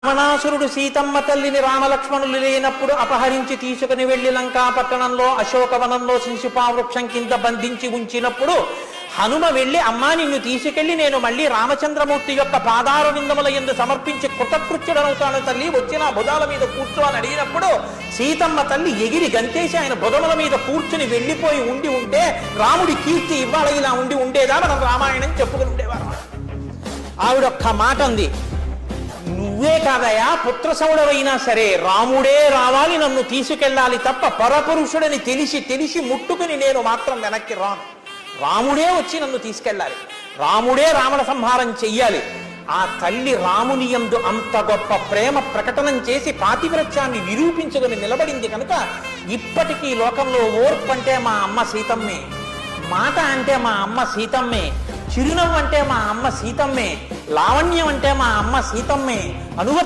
రావణాసురుడు సీతమ్మ తల్లిని రామలక్ష్మణులు లేనప్పుడు అపహరించి తీసుకుని వెళ్లి లంకా పట్టణంలో అశోకవనంలో శిశుపావృక్షం కింద బంధించి ఉంచినప్పుడు హనుమ వెళ్లి అమ్మా నిన్ను తీసుకెళ్లి నేను మళ్ళీ రామచంద్రమూర్తి యొక్క పాదార విందముల యందు సమర్పించి కృతకృత్యుడనవుతాను తల్లి వచ్చిన భుజాల మీద కూర్చో అని అడిగినప్పుడు సీతమ్మ తల్లి ఎగిరి గంతేసి ఆయన భుజముల మీద కూర్చుని వెళ్లిపోయి ఉండి ఉంటే రాముడి కీర్తి ఇవాళ ఇలా ఉండి ఉండేదా మనం రామాయణం చెప్పుకుని ఉండేవారు. ఆవిడొక్క మాట అంది, నువ్వే కాదయా పుత్రసౌడవైనా సరే రాముడే రావాలి, నన్ను తీసుకెళ్ళాలి తప్ప పరపురుషుడని తెలిసి ముట్టుకుని నేను మాత్రం వెనక్కి రాను. రాముడే వచ్చి నన్ను తీసుకెళ్ళాలి, రాముడే రావణ సంహారం చెయ్యాలి. ఆ తల్లి రాముని యందు అంత గొప్ప ప్రేమ ప్రకటనం చేసి పాతివ్రత్యాన్ని నిరూపించుకుని నిలబడింది కనుక ఇప్పటికీ లోకంలో ఓర్పు అంటే మా అమ్మ సీతమ్మే, మాట అంటే మా అమ్మ సీతమ్మే, చిరునవ్వు అంటే మా అమ్మ సీతమ్మే, లావణ్యం అంటే మా అమ్మ సీతమ్మే,